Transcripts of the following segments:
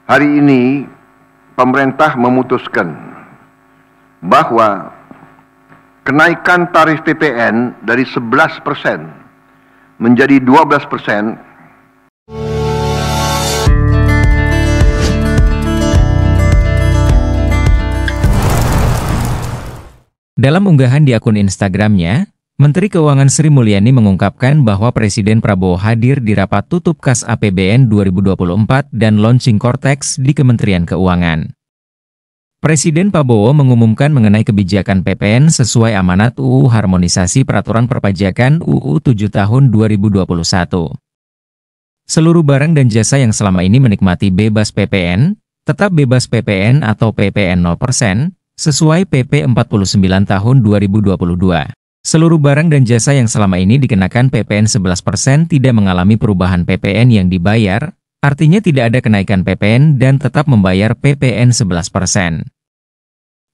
Hari ini pemerintah memutuskan bahwa kenaikan tarif PPN dari 11% menjadi 12%. Dalam unggahan di akun Instagramnya, Menteri Keuangan Sri Mulyani mengungkapkan bahwa Presiden Prabowo hadir di rapat tutup kas APBN 2024 dan launching Cortex di Kementerian Keuangan. Presiden Prabowo mengumumkan mengenai kebijakan PPN sesuai amanat UU Harmonisasi Peraturan Perpajakan UU 7 Tahun 2021. Seluruh barang dan jasa yang selama ini menikmati bebas PPN, tetap bebas PPN atau PPN 0%, sesuai PP 49 Tahun 2022. Seluruh barang dan jasa yang selama ini dikenakan PPN 11% tidak mengalami perubahan PPN yang dibayar, artinya tidak ada kenaikan PPN dan tetap membayar PPN 11%.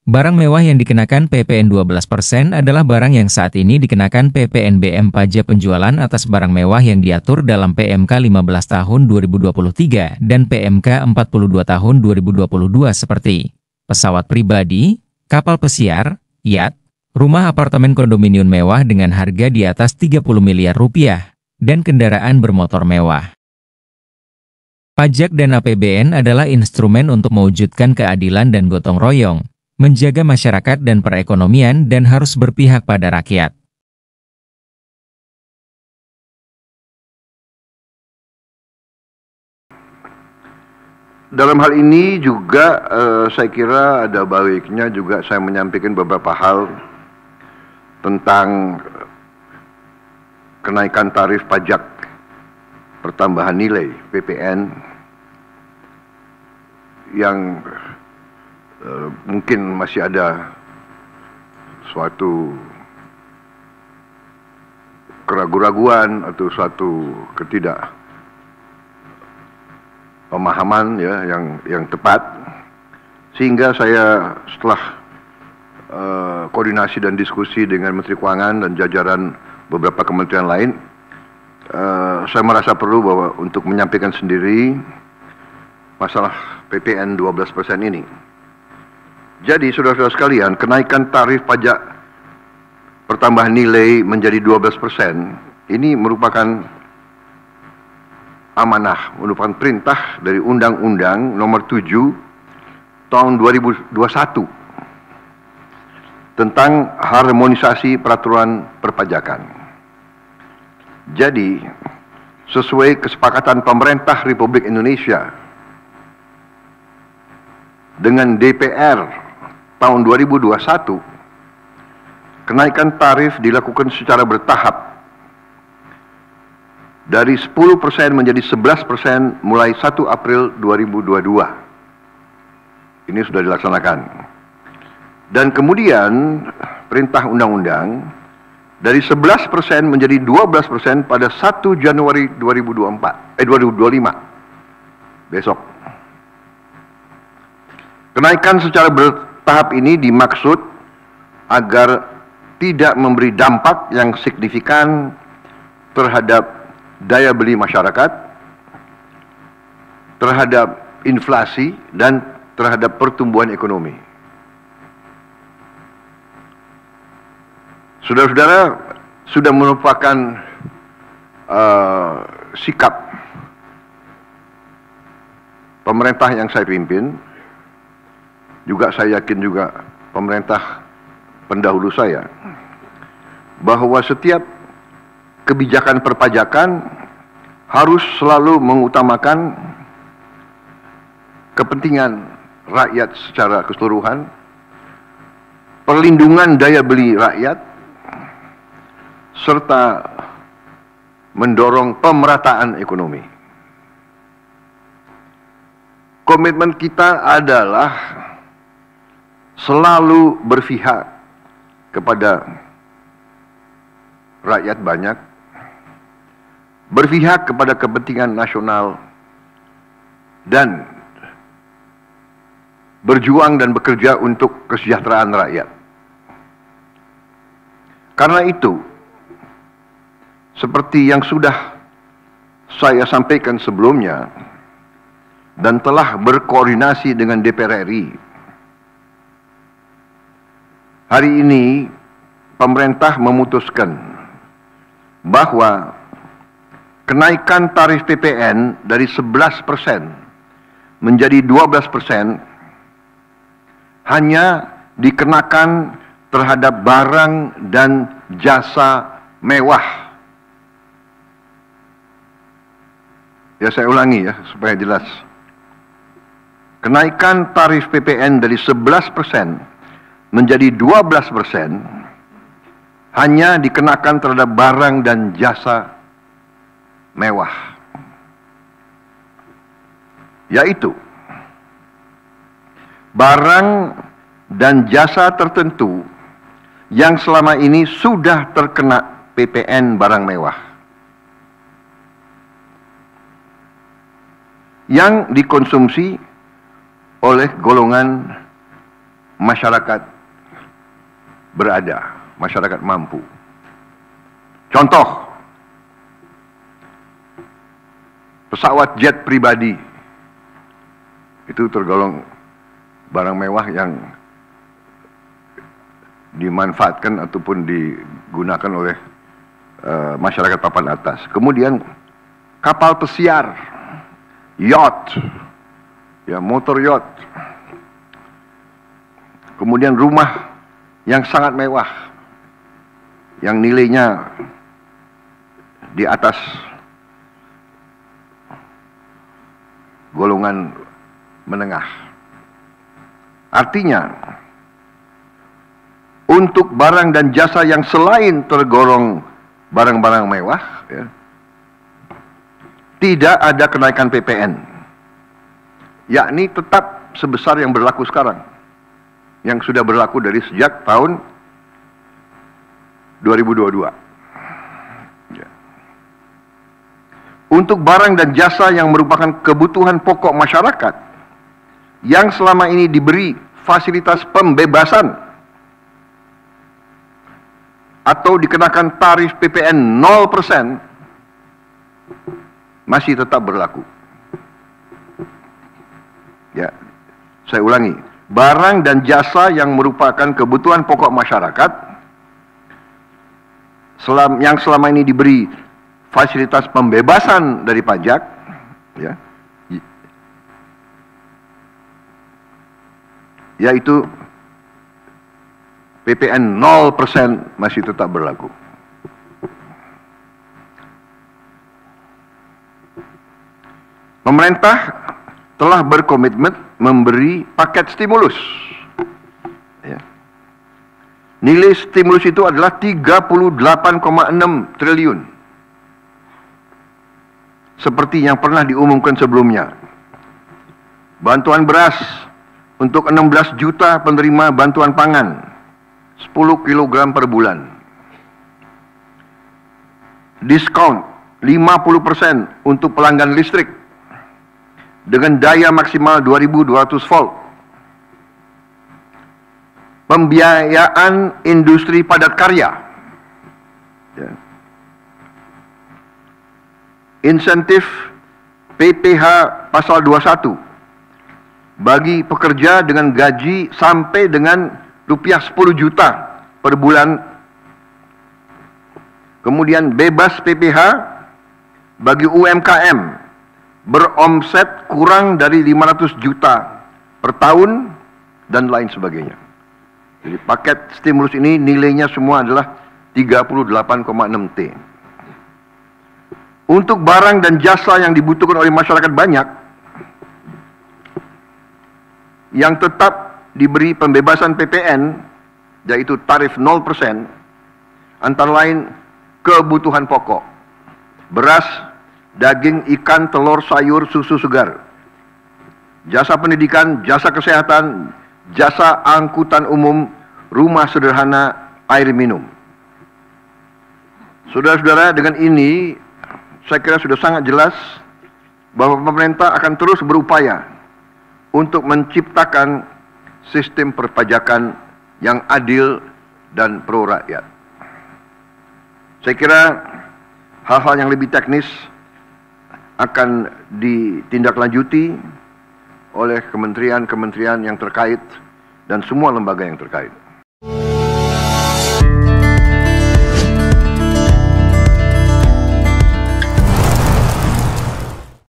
Barang mewah yang dikenakan PPN 12% adalah barang yang saat ini dikenakan PPNBM pajak penjualan atas barang mewah yang diatur dalam PMK 15 Tahun 2023 dan PMK 42 Tahun 2022 seperti pesawat pribadi, kapal pesiar, yacht, rumah apartemen kondominium mewah dengan harga di atas 30 miliar rupiah, dan kendaraan bermotor mewah. Pajak dan APBN adalah instrumen untuk mewujudkan keadilan dan gotong royong, menjaga masyarakat dan perekonomian dan harus berpihak pada rakyat. Dalam hal ini juga saya kira ada baiknya juga saya menyampaikan beberapa hal tentang kenaikan tarif pajak pertambahan nilai PPN yang mungkin masih ada suatu keraguan-raguan atau suatu ketidakpemahaman ya yang tepat, sehingga saya setelah koordinasi dan diskusi dengan Menteri Keuangan dan jajaran beberapa kementerian lain, saya merasa perlu bahwa untuk menyampaikan sendiri masalah PPN 12% ini. Jadi saudara-saudara sekalian, kenaikan tarif pajak pertambahan nilai menjadi 12% ini merupakan amanah, merupakan perintah dari Undang-Undang Nomor 7 Tahun 2021 tentang harmonisasi peraturan perpajakan. Jadi, sesuai kesepakatan pemerintah Republik Indonesia dengan DPR tahun 2021, kenaikan tarif dilakukan secara bertahap dari 10% menjadi 11% mulai 1 April 2022. Ini sudah dilaksanakan. Dan kemudian perintah undang-undang dari 11% menjadi 12% pada 1 Januari 2025 besok. Kenaikan secara bertahap ini dimaksud agar tidak memberi dampak yang signifikan terhadap daya beli masyarakat, terhadap inflasi, dan terhadap pertumbuhan ekonomi. Saudara-saudara, sudah merupakan sikap pemerintah yang saya pimpin, juga saya yakin juga pemerintah pendahulu saya, bahwa setiap kebijakan perpajakan harus selalu mengutamakan kepentingan rakyat secara keseluruhan, perlindungan daya beli rakyat, serta mendorong pemerataan ekonomi. Komitmen kita adalah selalu berpihak kepada rakyat banyak, berpihak kepada kepentingan nasional, dan berjuang dan bekerja untuk kesejahteraan rakyat. Karena itu, seperti yang sudah saya sampaikan sebelumnya, dan telah berkoordinasi dengan DPR RI. Hari ini pemerintah memutuskan bahwa kenaikan tarif PPN dari 11% menjadi 12% hanya dikenakan terhadap barang dan jasa mewah. Ya, saya ulangi ya supaya jelas. Kenaikan tarif PPN dari 11% menjadi 12% hanya dikenakan terhadap barang dan jasa mewah. Yaitu barang dan jasa tertentu yang selama ini sudah terkena PPN barang mewah, yang dikonsumsi oleh golongan masyarakat berada, masyarakat mampu. Contoh, pesawat jet pribadi itu tergolong barang mewah yang dimanfaatkan ataupun digunakan oleh masyarakat papan atas. Kemudian kapal pesiar, yacht, ya, motor yacht. Kemudian rumah yang sangat mewah, yang nilainya di atas golongan menengah. Artinya, untuk barang dan jasa yang selain tergolong barang-barang mewah, ya, tidak ada kenaikan PPN, yakni tetap sebesar yang berlaku sekarang, yang sudah berlaku dari sejak tahun 2022. Ya. Untuk barang dan jasa yang merupakan kebutuhan pokok masyarakat, yang selama ini diberi fasilitas pembebasan atau dikenakan tarif PPN 0%, masih tetap berlaku. Ya, saya ulangi, barang dan jasa yang merupakan kebutuhan pokok masyarakat yang selama ini diberi fasilitas pembebasan dari pajak, ya, yaitu PPN 0% masih tetap berlaku. Pemerintah telah berkomitmen memberi paket stimulus. Ya. Nilai stimulus itu adalah 38,6 triliun. Seperti yang pernah diumumkan sebelumnya. Bantuan beras untuk 16 juta penerima bantuan pangan, 10 kg per bulan. Diskon 50% untuk pelanggan listrik dengan daya maksimal 2200 volt. Pembiayaan industri padat karya. Ya. Insentif PPh pasal 21 bagi pekerja dengan gaji sampai dengan rupiah 10 juta per bulan. Kemudian bebas PPh bagi UMKM beromset kurang dari 500 juta per tahun dan lain sebagainya. Jadi paket stimulus ini nilainya semua adalah 38,6 T. Untuk barang dan jasa yang dibutuhkan oleh masyarakat banyak, yang tetap diberi pembebasan PPN, yaitu tarif 0%, antara lain kebutuhan pokok, beras, daging, ikan, telur, sayur, susu segar, jasa pendidikan, jasa kesehatan, jasa angkutan umum, rumah sederhana, air minum. Saudara-saudara, dengan ini saya kira sudah sangat jelas bahwa pemerintah akan terus berupaya untuk menciptakan sistem perpajakan yang adil dan pro rakyat. Saya kira hal-hal yang lebih teknis akan ditindaklanjuti oleh kementerian-kementerian yang terkait dan semua lembaga yang terkait.